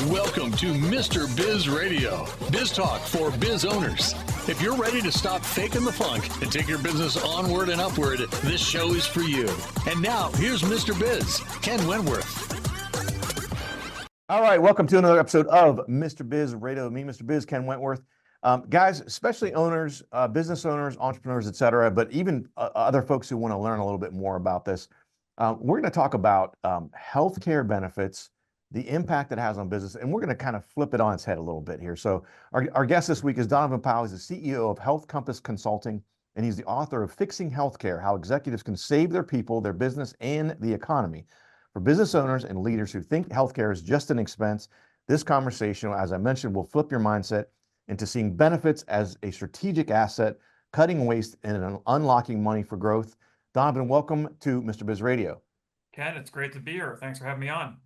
Welcome to Mr. Biz Radio, biz talk for biz owners. If you're ready to stop faking the funk and take your business onward and upward, this show is for you. And now, here's Mr. Biz, Ken Wentworth. All right, welcome to another episode of Mr. Biz Radio. Me, Mr. Biz, Ken Wentworth. Guys, especially owners, business owners, entrepreneurs, etc., but even other folks who want to learn a little bit more about this, we're going to talk about healthcare benefits, the impact it has on business, and we're going to kind of flip it on its head a little bit here. So our guest this week is Donovan Pyle. He's the CEO of Health Compass Consulting, and he's the author of Fixing Healthcare, How Executives Can Save Their People, Their Business, and the Economy. For business owners and leaders who think healthcare is just an expense, this conversation, as I mentioned, will flip your mindset into seeing benefits as a strategic asset, cutting waste, and unlocking money for growth. Donovan, welcome to Mr. Biz Radio. Ken, it's great to be here. Thanks for having me on.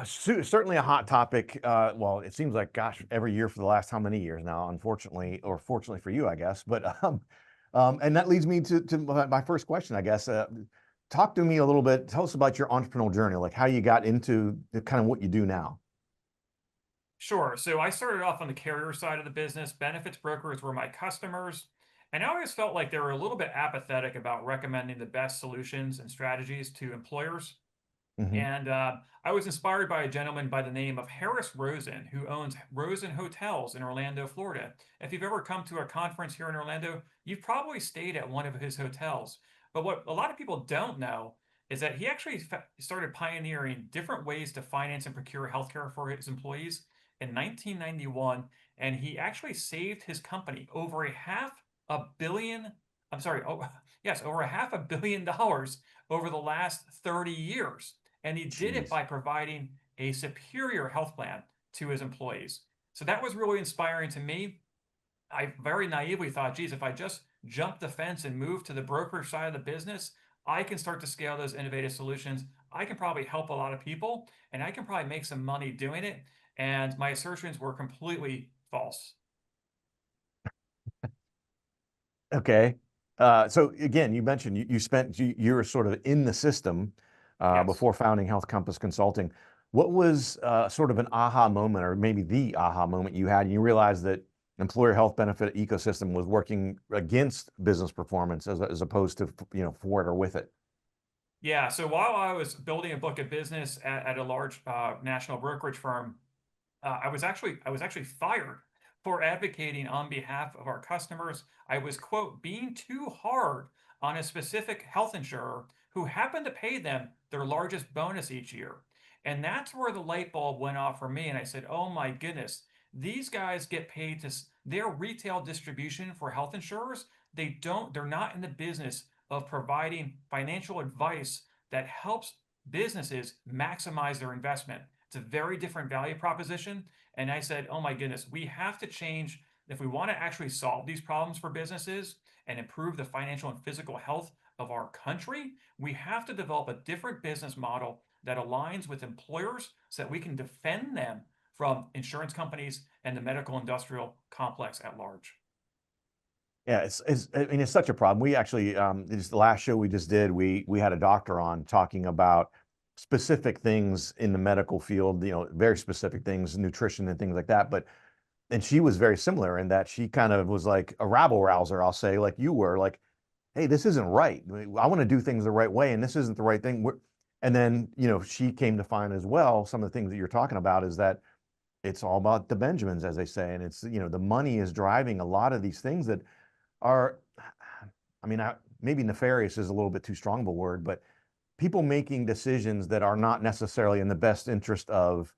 Certainly a hot topic. Well, it seems like, gosh, every year for the last how many years now, unfortunately, or fortunately for you, I guess. But and that leads me to my first question, I guess. Talk to me a little bit. Tell us about your entrepreneurial journey, like how you got into the kind of what you do now. Sure. So I started off on the carrier side of the business. Benefits brokers were my customers. And I always felt like they were a little bit apathetic about recommending the best solutions and strategies to employers. Mm-hmm. And I was inspired by a gentleman by the name of Harris Rosen, who owns Rosen Hotels in Orlando, Florida. If you've ever come to a conference here in Orlando, you've probably stayed at one of his hotels. But what a lot of people don't know is that he actually started pioneering different ways to finance and procure healthcare for his employees in 1991. And he actually saved his company over over $500 million over the last 30 years. And he did it by providing a superior health plan to his employees. So that was really inspiring to me. I very naively thought, geez, if I just jump the fence and move to the brokerage side of the business, I can start to scale those innovative solutions. I can probably help a lot of people, and I can probably make some money doing it. And my assertions were completely false. Okay. So again, you mentioned you were sort of in the system Yes. before founding Health Compass Consulting. What was sort of an aha moment, or maybe the aha moment you had, and you realized that employer health benefit ecosystem was working against business performance as opposed to, for it or with it? Yeah. So while I was building a book of business at a large national brokerage firm, I was actually fired for advocating on behalf of our customers. I was, quote, being too hard on a specific health insurer who happened to pay them their largest bonus each year. And that's where the light bulb went off for me. And I said, oh my goodness, these guys get paid to their retail distribution for health insurers. They're not in the business of providing financial advice that helps businesses maximize their investment. It's a very different value proposition. And I said, oh my goodness, we have to change. If we want to actually solve these problems for businesses and improve the financial and physical health of our country, we have to develop a different business model that aligns with employers so that we can defend them from insurance companies and the medical industrial complex at large. Yeah, it's such a problem. We actually, just the last show we just did, we had a doctor on talking about specific things in the medical field, very specific things, nutrition and things like that. And she was very similar in that she kind of was like a rabble rouser, I'll say, like you were, like, hey, this isn't right. I want to do things the right way, and this isn't the right thing. And then, she came to find as well, some of the things that you're talking about is that it's all about the Benjamins, as they say. And it's, the money is driving a lot of these things that are, maybe nefarious is a little bit too strong of a word, but people making decisions that are not necessarily in the best interest of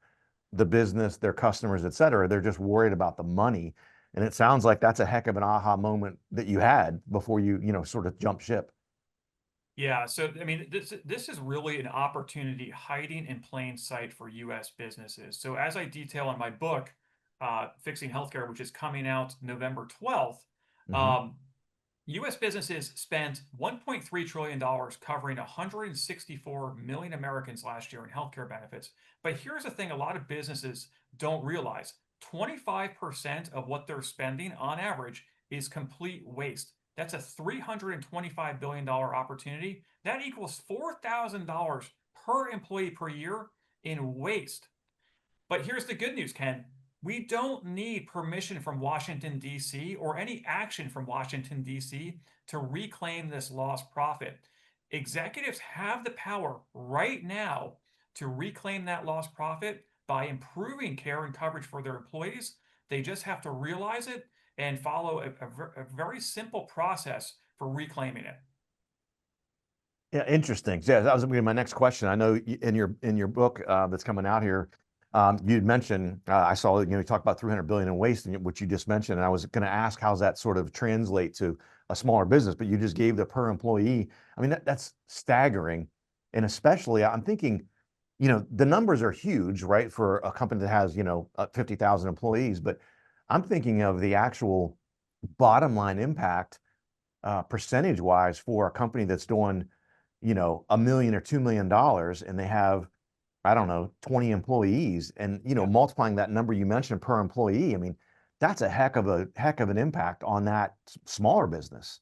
the business, their customers, et cetera. They're just worried about the money. And it sounds like that's a heck of an aha moment that you had before you, sort of jump ship. Yeah. So, this is really an opportunity hiding in plain sight for U.S. businesses. So as I detail in my book, Fixing Healthcare, which is coming out November 12th, Mm-hmm. U.S. businesses spent $1.3 trillion covering 164 million Americans last year in healthcare benefits. But here's the thing a lot of businesses don't realize. 25% of what they're spending on average is complete waste. That's a $325 billion opportunity. That equals $4,000 per employee per year in waste. But here's the good news, Ken. We don't need permission from Washington, D.C. or any action from Washington, D.C. to reclaim this lost profit. Executives have the power right now to reclaim that lost profit by improving care and coverage for their employees. They just have to realize it and follow a very simple process for reclaiming it. Yeah, interesting. Yeah, that was going to be my next question. I know in your book that's coming out here, you'd mentioned I saw you talk about 300 billion in waste, which you just mentioned, and I was going to ask how's that sort of translate to a smaller business, but you just gave the per employee. I mean, that's staggering, and especially I'm thinking, the numbers are huge, right, for a company that has 50,000 employees, but I'm thinking of the actual bottom line impact percentage wise for a company that's doing $1 million or $2 million, and they have, I don't know, 20 employees, and multiplying that number you mentioned per employee. I mean, that's a heck of an impact on that smaller business,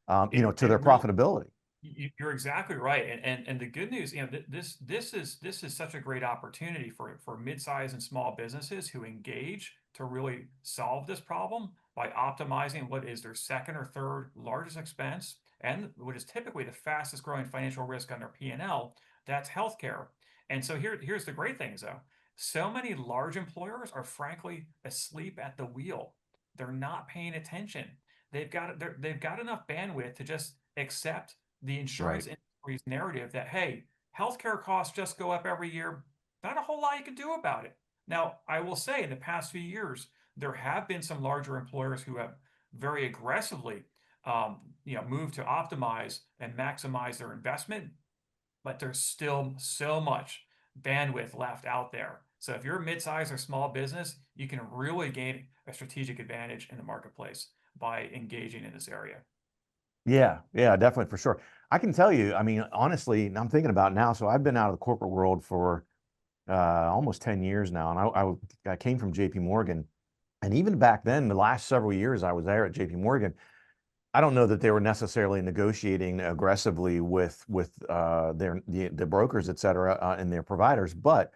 to their profitability. You're exactly right, and the good news, this is such a great opportunity for mid-sized and small businesses who engage to really solve this problem by optimizing what is their second or third largest expense and what is typically the fastest growing financial risk on their P&L. That's healthcare. And so here's the great things though. So many large employers are frankly asleep at the wheel. They're not paying attention. They've got enough bandwidth to just accept the insurance industry's narrative that, hey, healthcare costs just go up every year. Not a whole lot you can do about it. Now, I will say in the past few years, there have been some larger employers who have very aggressively moved to optimize and maximize their investment, but there's still so much bandwidth left out there. So if you're a mid-sized or small business, you can really gain a strategic advantage in the marketplace by engaging in this area. Yeah, definitely, for sure. I can tell you, I mean, honestly, I'm thinking about now. So I've been out of the corporate world for almost 10 years now. And I came from JP Morgan. And even back then, the last several years I was there at JP Morgan, I don't know that they were necessarily negotiating aggressively with the brokers, et cetera, and their providers. But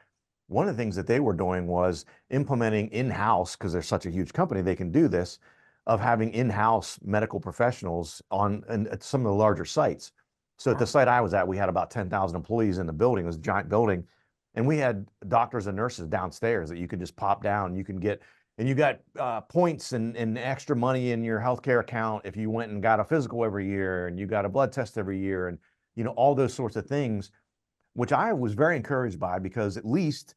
one of the things that they were doing was implementing in-house, because they're such a huge company, they can do this, of having in-house medical professionals at some of the larger sites. So at the site I was at, we had about 10,000 employees in the building. It was a giant building. And we had doctors and nurses downstairs that you could just pop down. You can get, and you got points and extra money in your healthcare account if you went and got a physical every year, and you got a blood test every year, and all those sorts of things, which I was very encouraged by, because at least,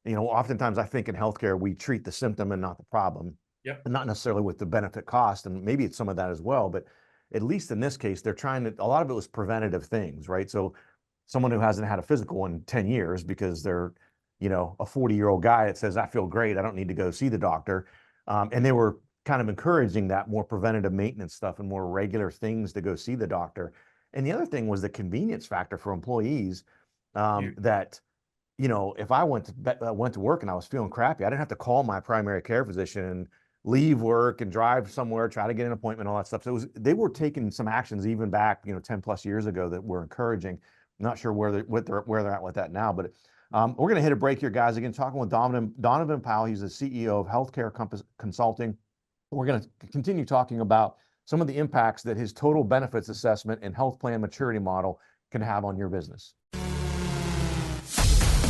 oftentimes I think in healthcare we treat the symptom and not the problem. Yep. And not necessarily with the benefit cost, and maybe it's some of that as well, but at least in this case, they're trying to, a lot of it was preventative things, right? So someone who hasn't had a physical in 10 years because they're, a 40-year-old guy that says, I feel great, I don't need to go see the doctor. And they were kind of encouraging that more preventative maintenance stuff and more regular things to go see the doctor. And the other thing was the convenience factor for employees, that, if I went to work and I was feeling crappy, I didn't have to call my primary care physician and leave work and drive somewhere, try to get an appointment, all that stuff. So they were taking some actions even back, 10 plus years ago that were encouraging. I'm not sure where they're at with that now, but we're going to hit a break here, guys. Again, talking with Donovan Pyle. He's the CEO of Healthcare Consulting. We're going to continue talking about some of the impacts that his total benefits assessment and health plan maturity model can have on your business.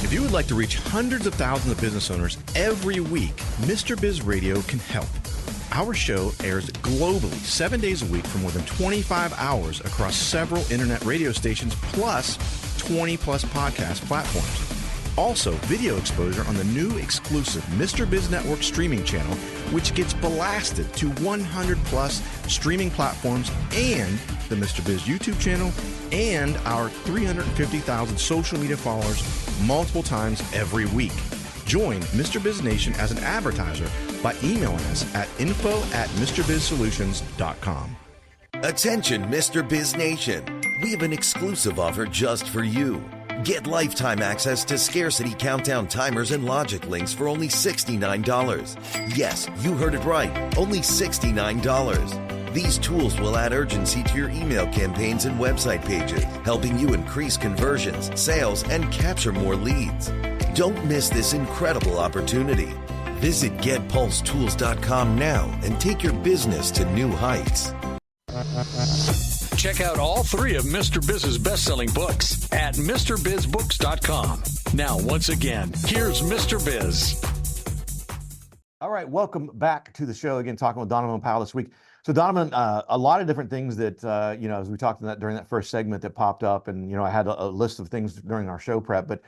If you would like to reach hundreds of thousands of business owners every week, Mr. Biz Radio can help. Our show airs globally 7 days a week for more than 25 hours across several internet radio stations, plus 20 plus podcast platforms. Also, video exposure on the new exclusive Mr. Biz Network streaming channel, which gets blasted to 100 plus streaming platforms, and the Mr. Biz YouTube channel, and our 350,000 social media followers multiple times every week. Join Mr. Biz Nation as an advertiser by emailing us at info@MrBizSolutions.com. Attention, Mr. Biz Nation. We have an exclusive offer just for you. Get lifetime access to scarcity countdown timers and logic links for only $69. Yes, you heard it right. Only $69. These tools will add urgency to your email campaigns and website pages, helping you increase conversions, sales, and capture more leads. Don't miss this incredible opportunity. Visit getpulsetools.com now and take your business to new heights. Check out all 3 of Mr. Biz's best-selling books at MrBizBooks.com. Now, once again, here's Mr. Biz. All right, welcome back to the show again, talking with Donovan Pyle this week. So Donovan, a lot of different things that, as we talked about during that first segment that popped up, and, I had a list of things during our show prep, but,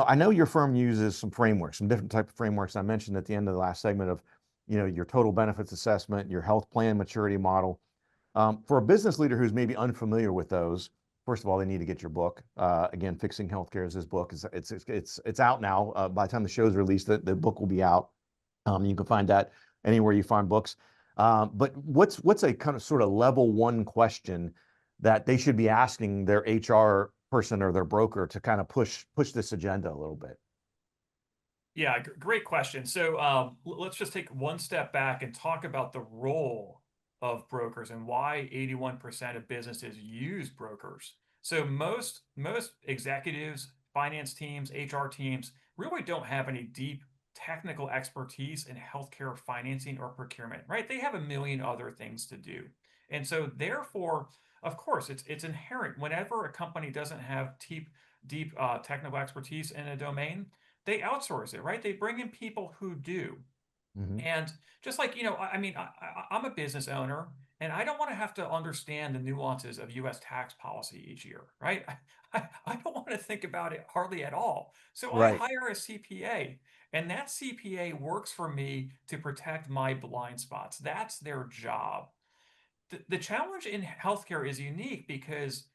I know your firm uses some frameworks, some different type of frameworks. I mentioned at the end of the last segment of, your total benefits assessment, your health plan maturity model. For a business leader who's maybe unfamiliar with those, first of all, they need to get your book. Again, Fixing Healthcare is his book. It's out now. By the time the show's released, the book will be out. You can find that anywhere you find books. But what's a kind of sort of level 1 question that they should be asking their HR person or their broker to kind of push this agenda a little bit? Yeah, great question. So let's just take one step back and talk about the role of brokers and why 81% of businesses use brokers. So most executives, finance teams, HR teams really don't have any deep technical expertise in healthcare financing or procurement, right? They have a million other things to do. And so therefore, of course, it's inherent whenever a company doesn't have deep technical expertise in a domain, they outsource it, right? They bring in people who do. Mm-hmm. And just like, I'm a business owner and I don't want to have to understand the nuances of US tax policy each year, right? I don't want to think about it hardly at all. So I Right. hire a CPA, and that CPA works for me to protect my blind spots. That's their job. The challenge in healthcare is unique because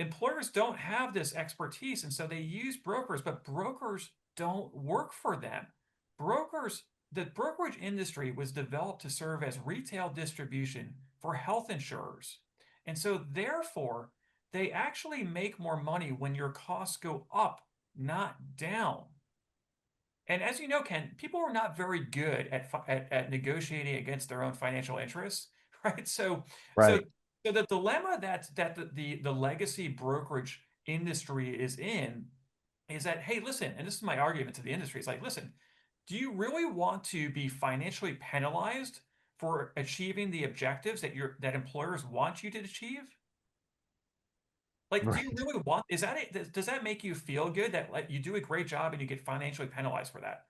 employers don't have this expertise, and so they use brokers, but brokers don't work for them. The brokerage industry was developed to serve as retail distribution for health insurers. And so therefore, they actually make more money when your costs go up, not down. And as you know, Ken, people are not very good at negotiating against their own financial interests, right? So the dilemma that the legacy brokerage industry is in is that, hey, listen, and this is my argument to the industry. It's like, listen, do you really want to be financially penalized for achieving the objectives that employers want you to achieve? Like, do you really want, does that make you feel good that like you do a great job and you get financially penalized for that?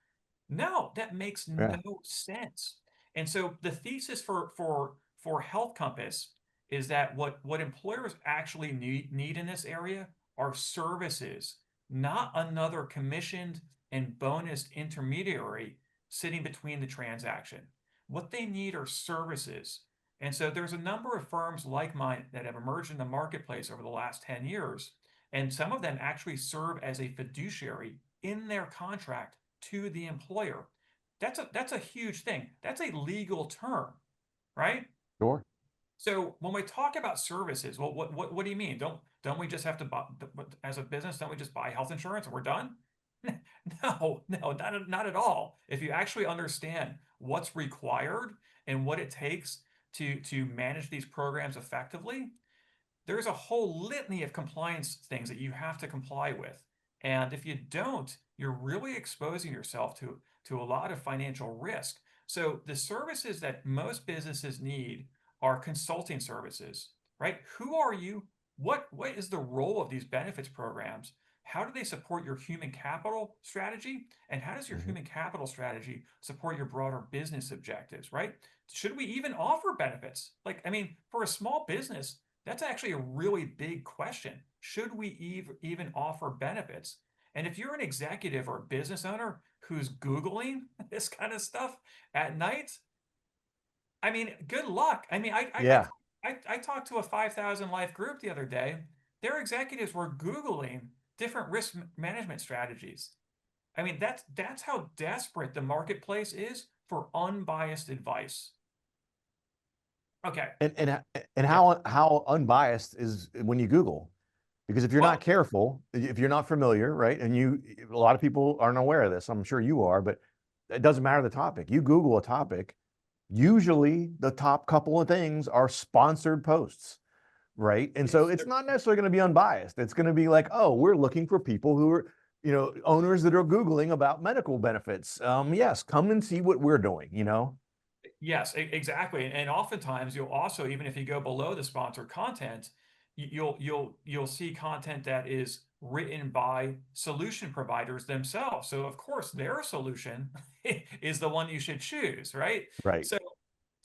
No, that makes no sense. And so the thesis for Health Compass is that what employers actually need in this area are services, not another commissioned and bonused intermediary sitting between the transaction. What they need are services. And so there's a number of firms like mine that have emerged in the marketplace over the last 10 years. And some of them actually serve as a fiduciary in their contract to the employer. That's a huge thing. That's a legal term, right? Sure. So when we talk about services, well, what do you mean? Don't we just have to buy, as a business, don't we just buy health insurance and we're done? No, not at all. If you actually understand what's required and what it takes to manage these programs effectively, there's a whole litany of compliance things that you have to comply with. And if you don't, you're really exposing yourself to a lot of financial risk. So the services that most businesses need are consulting services, right? Who are you? What is the role of these benefits programs? How do they support your human capital strategy? And how does your human capital strategy support your broader business objectives, right? Should we even offer benefits? Like, I mean, for a small business, that's actually a really big question. Should we even offer benefits? And if you're an executive or a business owner who's Googling this kind of stuff at night, I mean, good luck. I mean, I talked to a 5,000 life group the other day. Their executives were Googling different risk management strategies. I mean, that's how desperate the marketplace is for unbiased advice. Okay. And how unbiased is when you Google? Because if you're not careful, if you're not familiar, right? And a lot of people aren't aware of this. I'm sure you are, but it doesn't matter the topic. You Google a topic, usually the top couple of things are sponsored posts, right? And so it's not necessarily going to be unbiased. It's going to be like, oh, we're looking for people who owners that are Googling about medical benefits. Yes, come and see what we're doing, Yes, exactly. And oftentimes you'll also, even if you go below the sponsored content, you'll see content that is written by solution providers themselves. So of course their solution is the one you should choose, right? Right.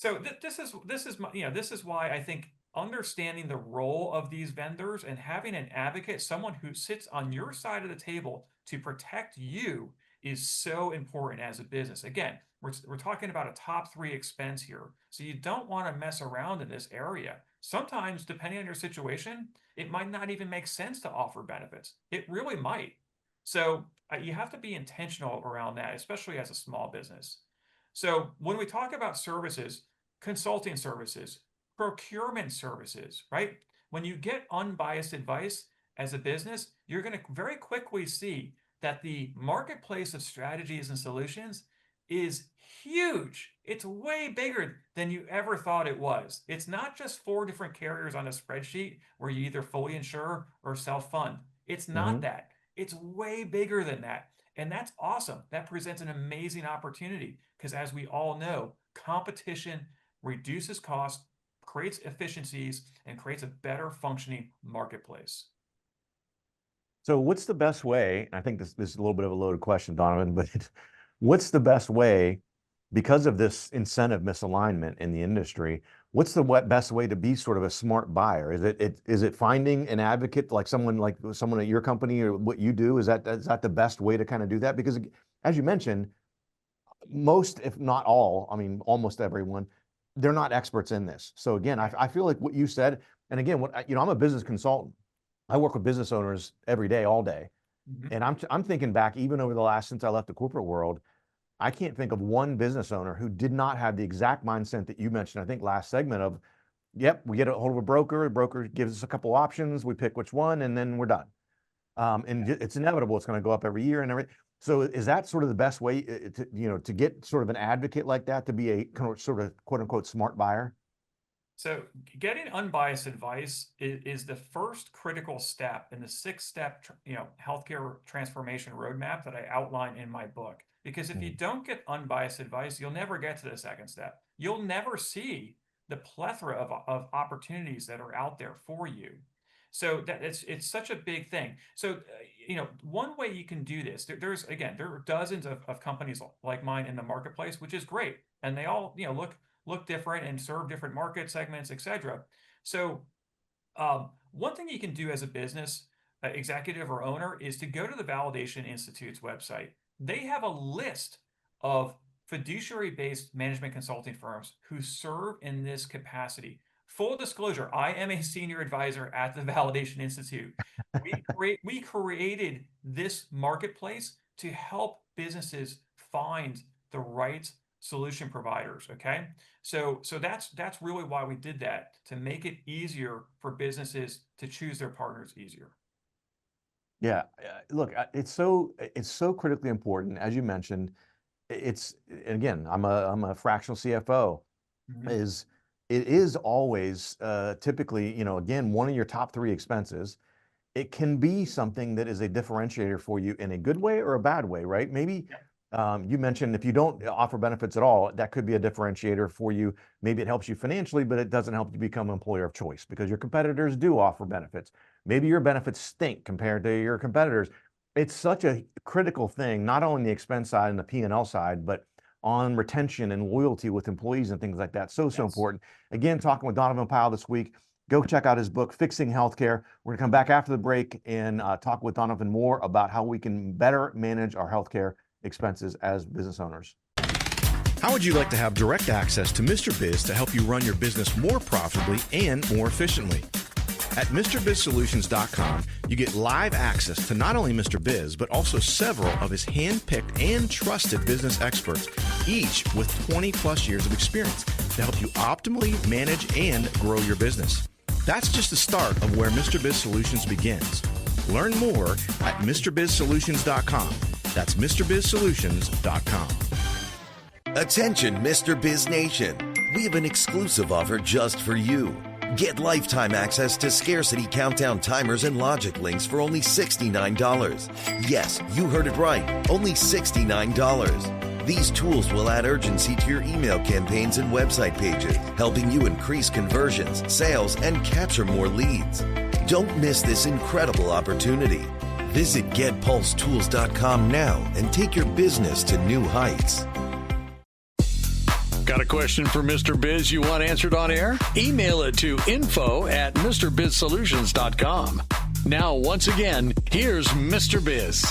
This is why I think understanding the role of these vendors and having an advocate, someone who sits on your side of the table to protect you, is so important as a business. Again, we're talking about a top 3 expense here. So you don't want to mess around in this area. Sometimes, depending on your situation, it might not even make sense to offer benefits. It really might. So you have to be intentional around that, especially as a small business. So when we talk about services, consulting services, procurement services, right? When you get unbiased advice as a business, you're going to very quickly see that the marketplace of strategies and solutions is huge. It's way bigger than you ever thought it was. It's not just 4 different carriers on a spreadsheet where you either fully insure or self-fund. It's not that. It's way bigger than that. And that's awesome. That presents an amazing opportunity because, as we all know, competition reduces cost, creates efficiencies, and creates a better functioning marketplace. So what's the best way? I think this is a little bit of a loaded question, Donovan, but what's the best way, because of this incentive misalignment in the industry, what's the best way to be sort of a smart buyer? Is it finding an advocate like someone at your company or what you do? Is that the best way to kind of do that? Because as you mentioned, most, if not all, I mean, almost everyone, they're not experts in this. So again, I feel like what you said, and again, I'm a business consultant. I work with business owners every day, all day. And I'm thinking back, even over the last, since I left the corporate world, I can't think of one business owner who did not have the exact mindset that you mentioned, I think last segment of, yep, we get a hold of a broker gives us a couple options, we pick which one, and then we're done. And it's inevitable, it's going to go up every year and everything. So is that sort of the best way to get sort of an advocate like that, to be a sort of quote unquote smart buyer? So getting unbiased advice is the first critical step in the 6-step, healthcare transformation roadmap that I outline in my book. Because if you don't get unbiased advice, you'll never get to the 2nd step. You'll never see the plethora of opportunities that are out there for you. So that it's such a big thing. So, one way you can do this, there are dozens of companies like mine in the marketplace, which is great. And they all, look different and serve different market segments, etc. So one thing you can do as a business executive or owner is to go to the Validation Institute's website. They have a list of fiduciary-based management consulting firms who serve in this capacity. Full disclosure, I am a senior advisor at the Validation Institute. We created this marketplace to help businesses find the right solution providers. Okay, so that's really why we did that, to make it easier for businesses to choose their partners easier. Yeah, look, it's so critically important, as you mentioned. Again, I'm a fractional CFO. It is always typically, again, one of your top 3 expenses. It can be something that is a differentiator for you in a good way or a bad way, right? Maybe. You mentioned if you don't offer benefits at all, that could be a differentiator for you. Maybe it helps you financially, but it doesn't help you become an employer of choice because your competitors do offer benefits. Maybe your benefits stink compared to your competitors. It's such a critical thing, not only the expense side and the P&L side, but on retention and loyalty with employees and things like that. So important. Again, talking with Donovan Pyle this week. Go check out his book, Fixing Healthcare. We're going to come back after the break and talk with Donovan more about how we can better manage our healthcare expenses as business owners. How would you like to have direct access to Mr. Biz to help you run your business more profitably and more efficiently? At MrBizSolutions.com, you get live access to not only Mr. Biz, but also several of his hand-picked and trusted business experts, each with 20 plus years of experience to help you optimally manage and grow your business. That's just the start of where Mr. Biz Solutions begins. Learn more at MrBizSolutions.com. That's MrBizSolutions.com. Attention, Mr. Biz Nation. We have an exclusive offer just for you. Get lifetime access to scarcity countdown timers and logic links for only $69. Yes, you heard it right, only $69. These tools will add urgency to your email campaigns and website pages, helping you increase conversions, sales, and capture more leads. Don't miss this incredible opportunity. Visit GetPulseTools.com now and take your business to new heights. Got a question for Mr. Biz you want answered on air? Email it to info@MrBizSolutions.com. Now, once again, here's Mr. Biz.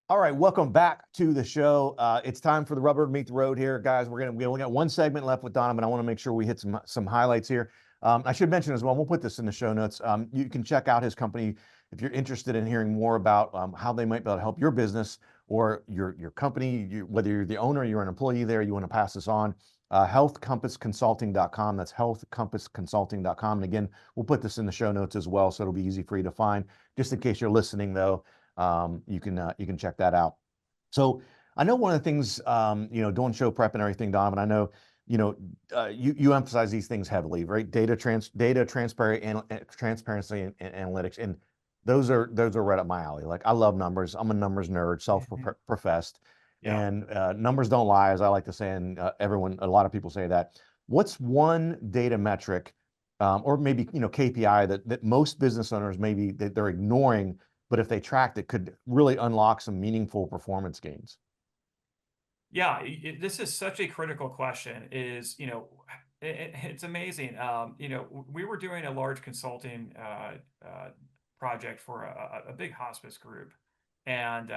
All right, welcome back to the show. It's time for the rubber to meet the road here, guys. We only got one segment left with Donovan. I want to make sure we hit some highlights here. I should mention as well, we'll put this in the show notes. You can check out his company if you're interested in hearing more about how they might be able to help your business or your company, whether you're the owner or you're an employee there, you want to pass this on. Healthcompassconsulting.com. That's healthcompassconsulting.com. And again, we'll put this in the show notes as well, so it'll be easy for you to find. Just in case you're listening, though, you can check that out. So I know one of the things, doing show prep and everything, Donovan, I know, you emphasize these things heavily, right? Data transparency and analytics. And those are right up my alley. Like, I love numbers. I'm a numbers nerd, self-professed. Yeah. And numbers don't lie, as I like to say, and a lot of people say that. What's one data metric, or maybe KPI that most business owners maybe that they're ignoring, but if they tracked it, could really unlock some meaningful performance gains? Yeah, this is such a critical question. It's amazing. We were doing a large consulting project for a big hospice group. And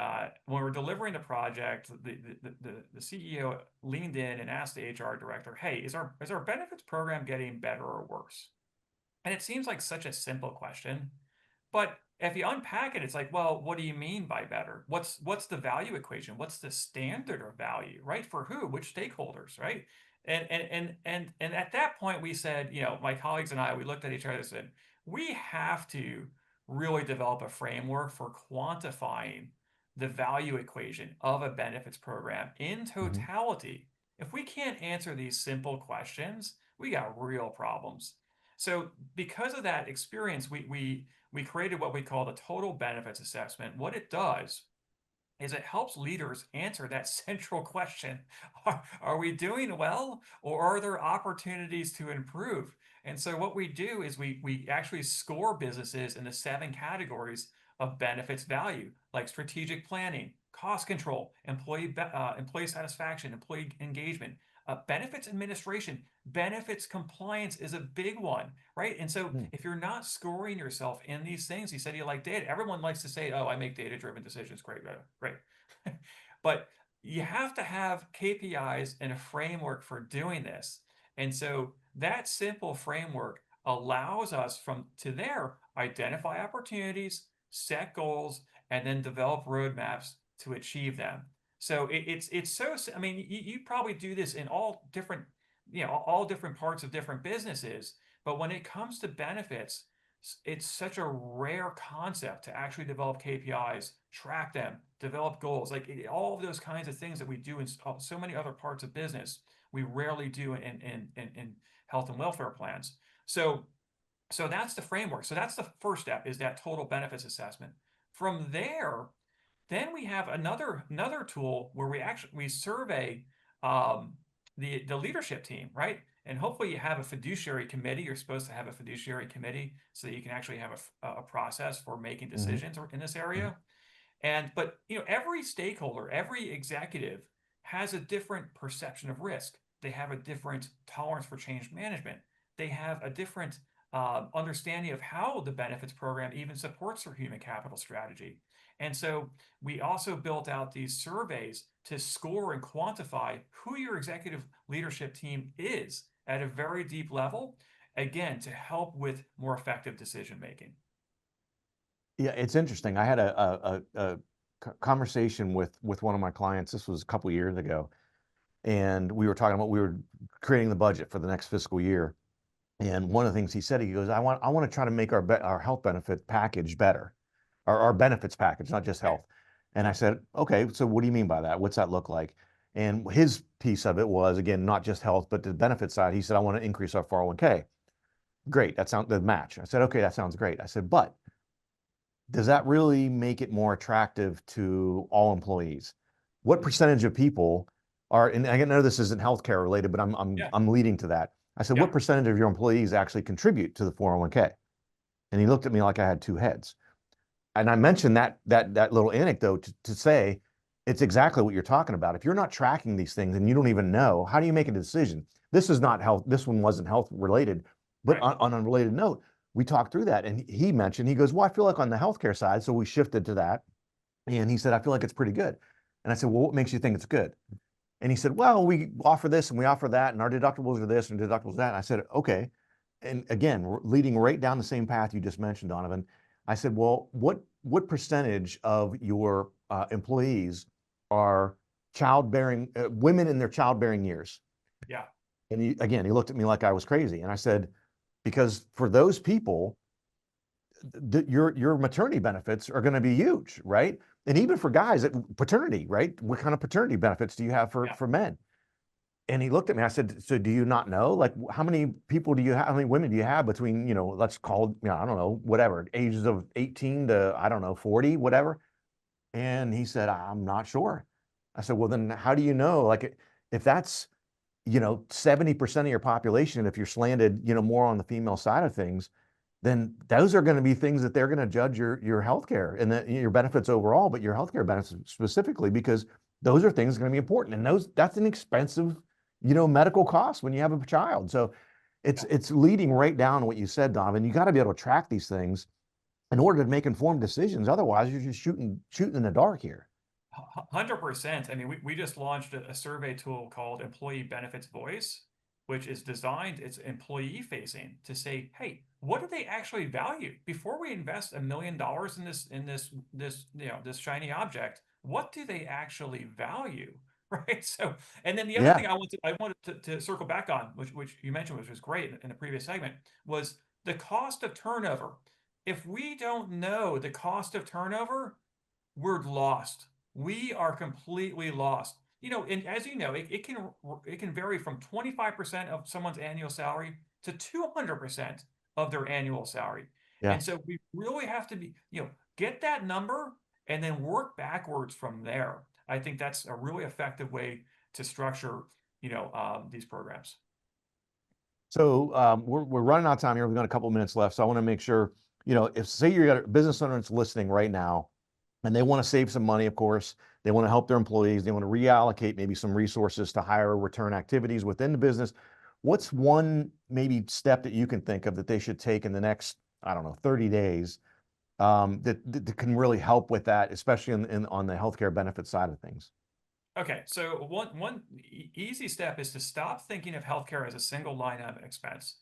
when we were delivering the project, the CEO leaned in and asked the HR director, "Hey, is our benefits program getting better or worse?" And it seems like such a simple question, but if you unpack it, it's like, well, what do you mean by better? What's the value equation? What's the standard of value, right? For who? Which stakeholders, right? And at that point, we said, my colleagues and I, we looked at each other and said, we have to really develop a framework for quantifying the value equation of a benefits program in totality. If we can't answer these simple questions, we got real problems. So because of that experience, we created what we call the total benefits assessment. What it does is it helps leaders answer that central question. Are we doing well, or are there opportunities to improve? And so what we do is we actually score businesses in the 7 categories of benefits value, like strategic planning, cost control, employee satisfaction, employee engagement, benefits administration, benefits compliance is a big one, right? And so if you're not scoring yourself in these things, you said you like data. Everyone likes to say, "Oh, I make data-driven decisions." Great. But you have to have KPIs and a framework for doing this. And so that simple framework allows us to there identify opportunities, set goals, and then develop roadmaps to achieve them. So it's so, I mean, you probably do this in all different parts of different businesses, but when it comes to benefits, it's such a rare concept to actually develop KPIs, track them, develop goals, like all of those kinds of things that we do in so many other parts of business, we rarely do in health and welfare plans. So that's the framework. So that's the first step, is that total benefits assessment. From there, then we have another tool where we survey the leadership team, right? And hopefully you have a fiduciary committee. You're supposed to have a fiduciary committee so that you can actually have a process for making decisions in this area. But every stakeholder, every executive has a different perception of risk. They have a different tolerance for change management. They have a different understanding of how the benefits program even supports their human capital strategy. And so we also built out these surveys to score and quantify who your executive leadership team is at a very deep level, again, to help with more effective decision making. Yeah, it's interesting. I had a conversation with one of my clients. This was a couple of years ago, and we were talking about, we were creating the budget for the next fiscal year. And one of the things he said, he goes, I want to try to make our health benefit package better, our benefits package, not just health. And I said, okay, so what do you mean by that? What's that look like? And his piece of it was, again, not just health, but the benefit side. He said, I want to increase our 401k. great. That sounds the match. I said, okay, that sounds great. I said, but does that really make it more attractive to all employees? What percentage of people are, and I know this isn't healthcare related, but Yeah. I'm leading to that. I said, Yeah. what percentage of your employees actually contribute to the 401k? And he looked at me like I had two heads. And I mentioned that little anecdote to say it's exactly what you're talking about. If you're not tracking these things and you don't even know, how do you make a decision? This is not health. This one wasn't health related, but Right. on a related note, we talked through that, and he mentioned, he goes, well, I feel like on the healthcare side, so we shifted to that, and he said, I feel like it's pretty good. And I said, well, what makes you think it's good? And he said, well, we offer this and we offer that, and our deductibles are this and deductibles that. And I said, okay. And again, leading right down the same path you just mentioned, Donovan. I said, well, what percentage of your employees are childbearing, women in their childbearing years? Yeah. And he looked at me like I was crazy. And I said, because for those people, your maternity benefits are going to be huge, right? And even for guys, paternity, right? What kind of paternity benefits do you have for men? And he looked at me. I said, so do you not know? Like, how many people do you have? How many women do you have between, let's call it, I don't know, whatever, ages of 18 to, I don't know, 40, whatever. And he said, I'm not sure. I said, well, then how do you know? Like, if that's, 70% of your population, if you're slanted, more on the female side of things, then those are going to be things that they're going to judge your healthcare and your benefits overall, but your healthcare benefits specifically, because those are things going to be important. And that's an expensive, medical cost when you have a child. So it's leading right down to what you said, Donovan. You got to be able to track these things in order to make informed decisions. Otherwise, you're just shooting in the dark here. 100%. I mean, we just launched a survey tool called Employee Benefits Voice, which is designed, it's employee facing, to say, hey, what do they actually value? Before we invest $1 million in this shiny object, what do they actually value? Right. So, and then the other thing I wanted to circle back on, which you mentioned, which was great in the previous segment, was the cost of turnover. If we don't know the cost of turnover, we're lost. We are completely lost. And as you know, it can vary from 25% of someone's annual salary to 200% of their annual salary. Yeah. And so we really have to be, get that number and then work backwards from there. I think that's a really effective way to structure, these programs. So we're running out of time here. We've got a couple of minutes left. So I want to make sure, if say you've got a business owner that's listening right now, and they want to save some money, of course, they want to help their employees, they want to reallocate maybe some resources to higher return activities within the business. What's one maybe step that you can think of that they should take in the next, 30 days that can really help with that, especially on the healthcare benefit side of things? Okay, so one easy step is to stop thinking of healthcare as a single line item expense.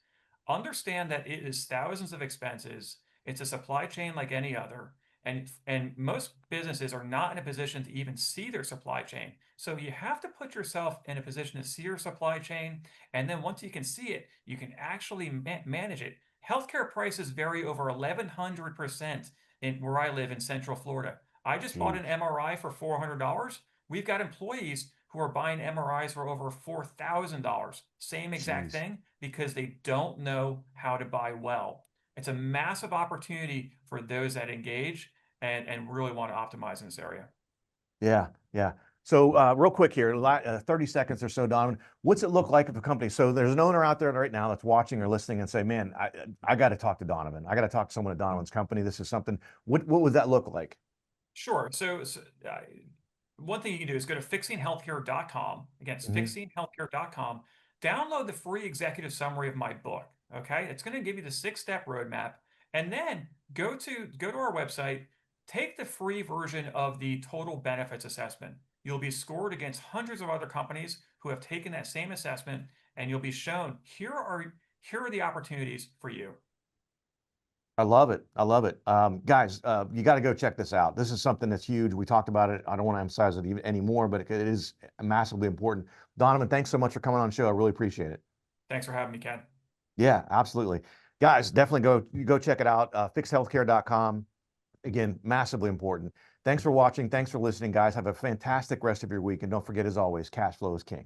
Understand that it is thousands of expenses. It's a supply chain like any other. And most businesses are not in a position to even see their supply chain. So you have to put yourself in a position to see your supply chain. And then once you can see it, you can actually manage it. Healthcare prices vary over 1,100% in where I live in Central Florida. I just bought an MRI for $400. We've got employees who are buying MRIs for over $4,000. Same exact thing, because they don't know how to buy well. It's a massive opportunity for those that engage and really want to optimize in this area. Yeah. So real quick here, 30 seconds or so, Donovan, what's it look like if a company, so there's an owner out there right now that's watching or listening and say, man, I got to talk to Donovan. I got to talk to someone at Donovan's company. This is something, what would that look like? Sure. So one thing you can do is go to fixinghealthcare.com. Again, it's fixinghealthcare.com. Download the free executive summary of my book. Okay. It's going to give you the 6-step roadmap, and then go to our website, take the free version of the total benefits assessment. You'll be scored against hundreds of other companies who have taken that same assessment, and you'll be shown, here are the opportunities for you. I love it. Guys, you got to go check this out. This is something that's huge. We talked about it. I don't want to emphasize it even anymore, but it is massively important. Donovan, thanks so much for coming on the show. I really appreciate it. Thanks for having me, Ken. Yeah, absolutely. Guys, definitely go check it out. Fixhealthcare.com. Again, massively important. Thanks for watching. Thanks for listening, guys. Have a fantastic rest of your week. And don't forget, as always, cash flow is king.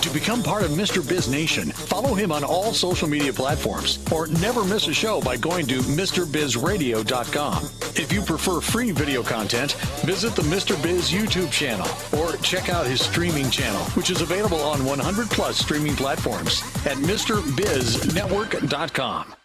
To become part of Mr. Biz Nation, follow him on all social media platforms or never miss a show by going to MrBizRadio.com. If you prefer free video content, visit the Mr. Biz YouTube channel or check out his streaming channel, which is available on 100 plus streaming platforms at MrBizNetwork.com.